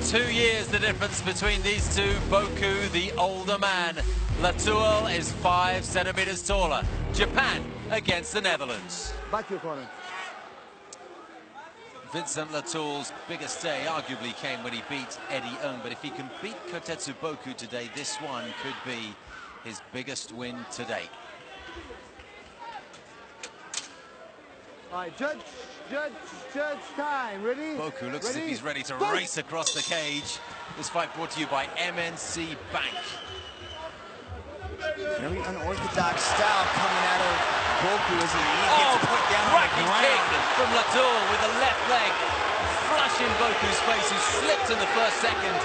2 years the difference between these two. Boku, the older man. Latoul is 5 centimeters taller. Japan against the Netherlands. Back your corner. Vincent Latoul's biggest day arguably came when he beat Eddie Ng, but if he can beat Kotetsu Boku today, this one could be his biggest win to date. All right, judge time. Ready? Boku looks as if he's ready to race across the cage. This fight brought to you by MNC Bank. Very unorthodox style coming out of Boku as he gets put down on the ground. Kick from Latoul with the left leg flush in Boku's face, who slipped in the first second.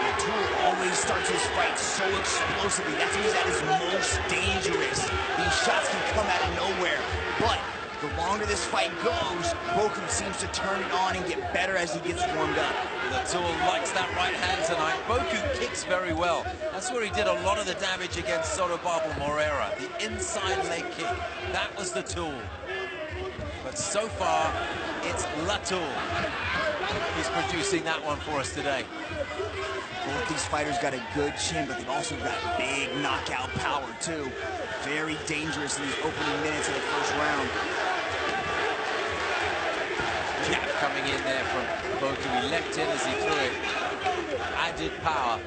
Latoul always starts his fight so explosively. That's when he's at his most dangerous. These shots can come out of nowhere, but the longer this fight goes, Boku seems to turn it on and get better as he gets warmed up. Latoul likes that right hand tonight. Boku kicks very well. That's where he did a lot of the damage against Sorobabo Moreira. The inside leg kick, that was the tool. But so far, it's Latoul who's producing that one for us today. Both these fighters got a good chin, but they've also got big knockout power, too. Very dangerous in these opening minutes of the first round. Jab coming in there from Boku. He leapt in as he threw it. Added power.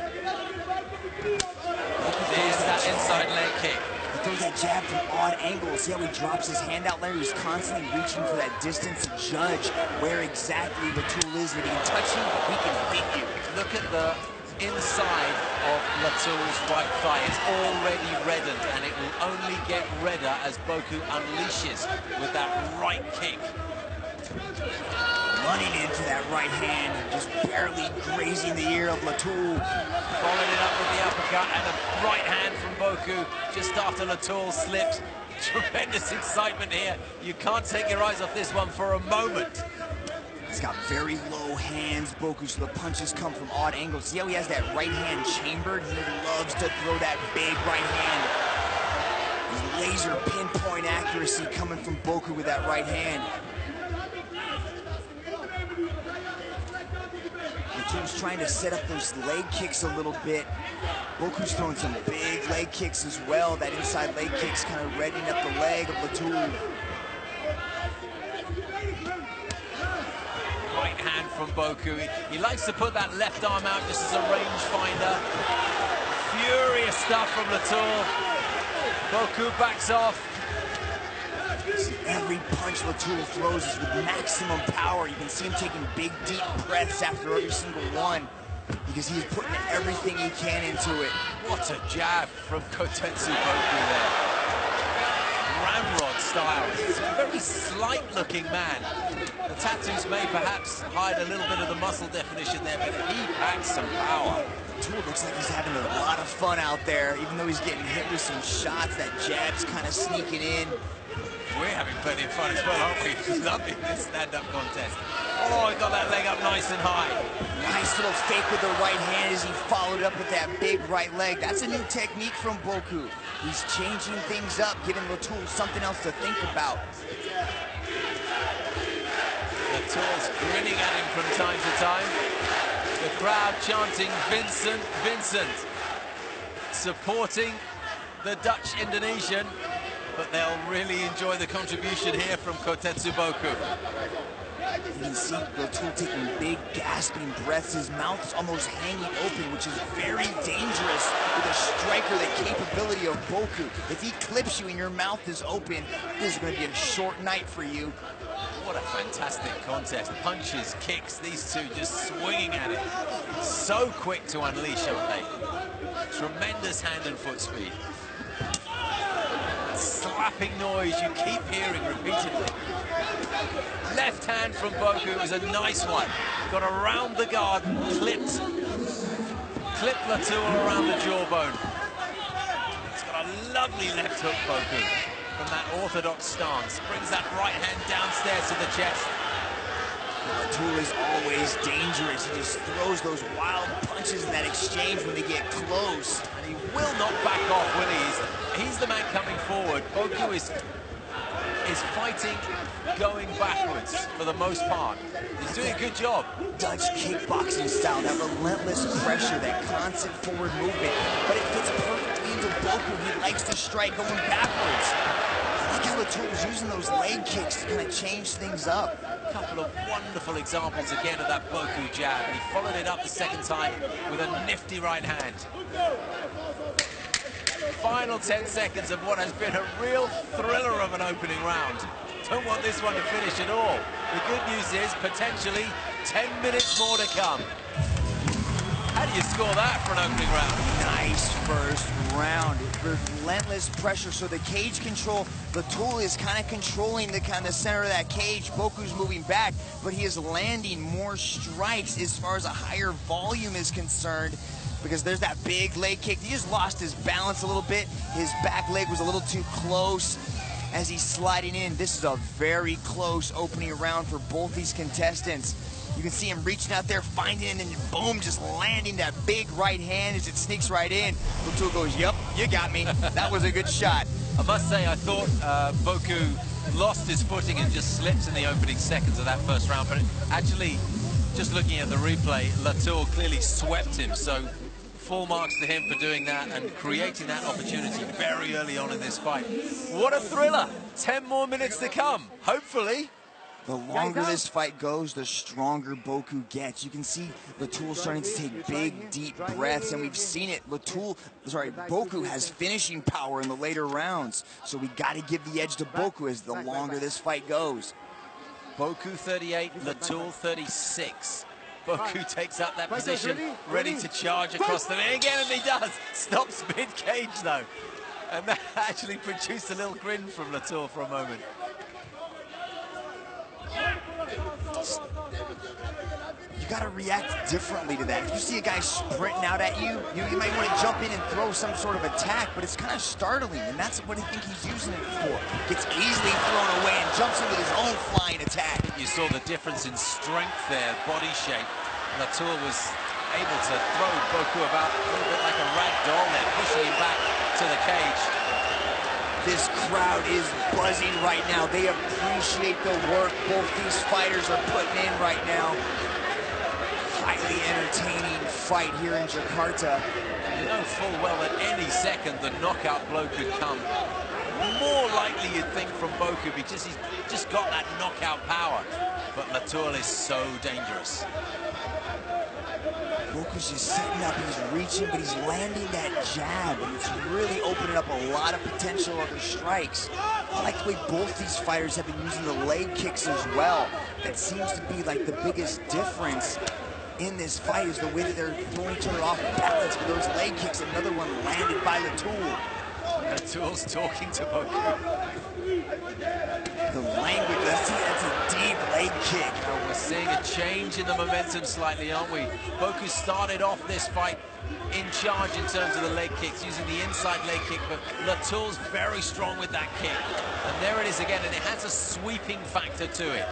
There's that inside leg kick. He throws that jab from odd angles. See how he drops his hand out there? He's constantly reaching for that distance to judge where exactly Latoul is. If he can touch him, he can beat you. Look at the inside of Latoul's right thigh. It's already reddened, and it will only get redder as Boku unleashes with that right kick. Running into that right hand, just barely grazing the ear of Latoul. Followed it up with the uppercut and a right hand from Boku just after Latoul slipped. Tremendous excitement here. You can't take your eyes off this one for a moment. He's got very low hands, Boku, so the punches come from odd angles. See how he has that right hand chambered? He loves to throw that big right hand. Laser pinpoint accuracy coming from Boku with that right hand. Latoul's trying to set up those leg kicks a little bit. Boku's throwing some big leg kicks as well. That inside leg kick's kind of reddening up the leg of Latoul. Right hand from Boku. He likes to put that left arm out just as a rangefinder. Furious stuff from Latoul. Boku backs off. Every punch Latoul throws is with maximum power. You can see him taking big, deep breaths after every single one because he's putting everything he can into it. What a jab from Kotetsu Boku there. Ramrod style. He's a very slight-looking man. The tattoos may perhaps hide a little bit of the muscle definition there, but he packs some power. Latoul looks like he's having a lot of fun out there, even though he's getting hit with some shots. That jab's kind of sneaking in. We're having plenty of fun as well, aren't we? Loving this stand-up contest. Oh, he got that leg up nice and high. Nice little fake with the right hand as he followed up with that big right leg. That's a new technique from Boku. He's changing things up, giving Latoul something else to think about. Latoul's grinning at him from time to time. The crowd chanting, Vincent, Vincent. Supporting the Dutch Indonesian. But they'll really enjoy the contribution here from Kotetsu Boku. You can see Latoul taking big, gasping breaths. His mouth is almost hanging open, which is very dangerous with a striker the capability of Boku. If he clips you and your mouth is open, this is going to be a short night for you. What a fantastic contest. Punches, kicks, these two just swinging at it. So quick to unleash, aren't they? Tremendous hand and foot speed. Slapping noise you keep hearing repeatedly. Left hand from Boku is a nice one. Got around the guard, clipped Latoul around the jawbone. He's got a lovely left hook, Boku, from that orthodox stance. Brings that right hand downstairs to the chest. Latoul is always dangerous. He just throws those wild punches in that exchange when they get close. And he will not back off, will he? He's the man coming forward. Boku is is fighting going backwards for the most part. He's doing a good job. Dutch kickboxing style, that relentless pressure, that constant forward movement, but it fits perfectly into Boku. He likes to strike going backwards. I like how Latour was using those leg kicks to kind of change things up. A couple of wonderful examples again of that Boku jab. He followed it up the second time with a nifty right hand. Final 10 seconds of what has been a real thriller of an opening round. Don't want this one to finish at all. The good news is potentially 10 minutes more to come. How do you score that for an opening round? Nice first round. Relentless pressure. So the cage control, Latour is kind of controlling the center of that cage. Boku's moving back, but he is landing more strikes as far as a higher volume is concerned, because there's that big leg kick. He just lost his balance a little bit. His back leg was a little too close as he's sliding in. This is a very close opening round for both these contestants. You can see him reaching out there, finding it, and then boom, just landing that big right hand as it sneaks right in. Latour goes, yep, you got me. That was a good shot. I must say, I thought Boku lost his footing and just slipped in the opening seconds of that first round, but actually, just looking at the replay, Latour clearly swept him, so full marks to him for doing that and creating that opportunity very early on in this fight. What a thriller! 10 more minutes to come, hopefully. The longer this fight goes, the stronger Boku gets. You can see Latour starting to take big, deep breaths, and we've seen it. Boku has finishing power in the later rounds, so we got to give the edge to Boku as the longer this fight goes. Boku 38, Latour 36. Boku takes up that position, ready to charge across the ring again, and he does. Stops mid-cage, though. And that actually produced a little grin from Latour for a moment. You got to react differently to that. If you see a guy sprinting out at you, you might want to jump in and throw some sort of attack, but it's kind of startling, and that's what I think he's using it for. Gets easily thrown away and jumps in with his own flying attack. You saw the difference in strength there, body shape. Latour was able to throw Boku about a little bit like a rag doll there, pushing him back to the cage. This crowd is buzzing right now. They appreciate the work both these fighters are putting in right now. Highly entertaining fight here in Jakarta. You know full well that any second the knockout blow could come. More likely you'd think from Boku, because he's just got that knockout power. But Latour is so dangerous. Boku's just setting up, he's reaching, but he's landing that jab, and it's really opening up a lot of potential other strikes. I like the way both these fighters have been using the leg kicks as well. That seems to be like the biggest difference in this fight, is the way that they're throwing each other off balance with those leg kicks. Another one landed by Latour. Latour's talking to Boku. The language, that's a deep leg kick. Now we're seeing a change in the momentum slightly, aren't we? Boku started off this fight in charge in terms of the leg kicks, using the inside leg kick, but Latour's very strong with that kick. And there it is again, and it has a sweeping factor to it.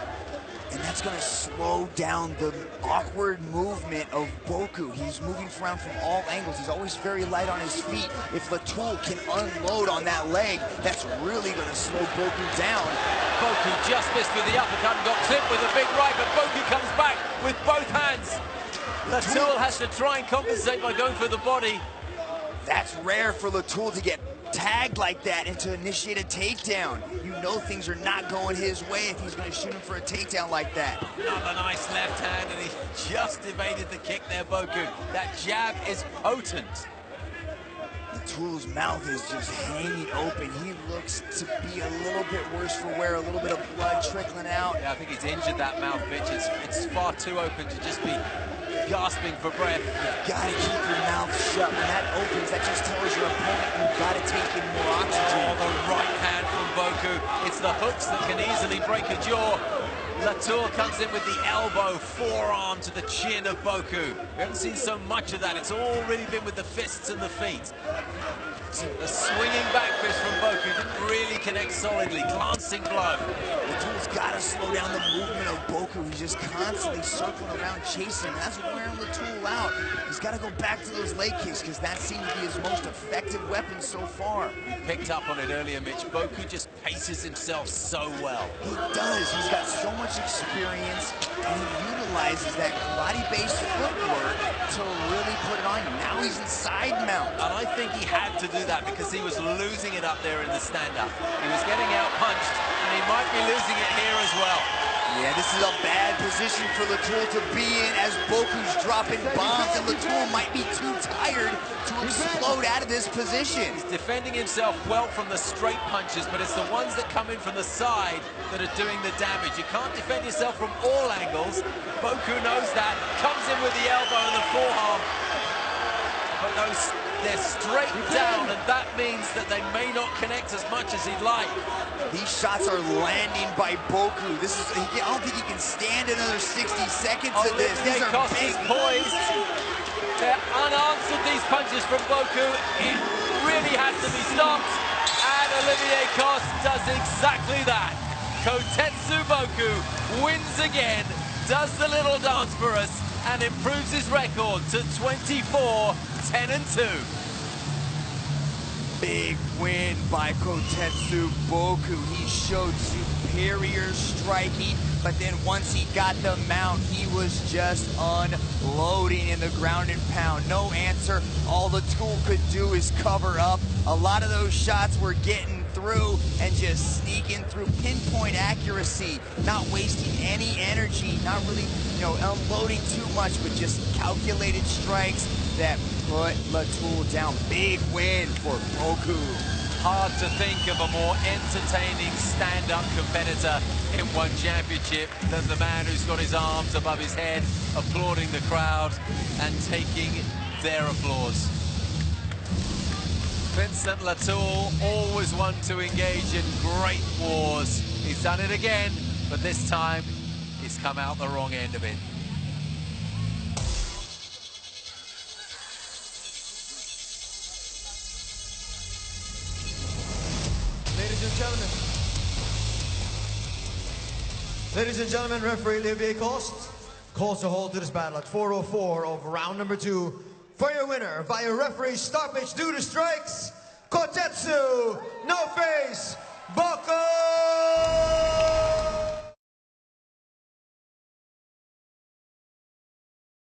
And that's going to slow down the awkward movement of Boku. He's moving around from all angles. He's always very light on his feet. If Latour can unload on that leg, that's really going to slow Boku down. Boku just missed with the uppercut and got clipped with a big right, but Boku comes back with both hands. Latour has to try and compensate by going for the body. That's rare for Latour to get tagged like that and to initiate a takedown. You know things are not going his way if he's going to shoot him for a takedown like that. Another nice left hand, and he just evaded the kick there, Boku. That jab is potent. Latour's mouth is just hanging open. He looks to be a little bit worse for wear, a little bit of blood trickling out. Yeah, I think he's injured that mouth, Mitch. It's far too open to just be gasping for breath. You've got to keep your mouth shut. When that opens, that just tells your opponent you've got to take in more oxygen. Oh, the right hand from Boku. It's the hooks that can easily break a jaw. Latour comes in with the elbow, forearm to the chin of Boku. We haven't seen so much of that. It's all really been with the fists and the feet. The swinging back fist from Boku didn't really connect solidly. Glancing blow. The Latoul's got to slow down the movement of Boku. He's just constantly circling around, chasing him. That's wearing Latoul out. He's got to go back to those leg kicks because that seems to be his most effective weapon so far. We picked up on it earlier, Mitch. Boku just paces himself so well. He does. He's got so much experience, and he utilizes that body-based footwork to really put it on you. Now he's in side mount. And I think he had to do that because he was losing it up there in the stand-up. He was getting out-punched, and he might be losing it here as well. Yeah, this is a bad position for Latoul to be in as Boku's dropping bombs, and Latoul might be too tired to explode out of this position. He's defending himself well from the straight punches, but it's the ones that come in from the side that are doing the damage. You can't defend yourself from all angles. Boku knows that, comes in with the elbow and the forearm, but they're straight down, and that means that they may not connect as much as he'd like. These shots are landing by Boku. I don't think he can stand another 60 seconds of this. These are big poised. They're unanswered, these punches from Boku. It really has to be stopped, and Olivier Coste does exactly that. Kotetsu Boku wins again, does the little dance for us, and improves his record to 24-10-2. Big win by Kotetsu Boku. He showed superior striking, but then once he got the mount, he was just unloading in the ground and pound. No answer. All Latoul could do is cover up. A lot of those shots were getting through and just sneaking through. Pinpoint accuracy, not wasting any energy, not really, unloading too much, but just calculated strikes that put Latoul down. Big win for Boku. Hard to think of a more entertaining stand-up competitor in one championship than the man who's got his arms above his head, applauding the crowd and taking their applause. Vincent Latoul, always one to engage in great wars. He's done it again, but this time he's come out the wrong end of it. Ladies and gentlemen, referee Olivier Coste calls a halt to this battle at 4:04 of round number 2. For your winner, via referee stoppage due to strikes, Kotetsu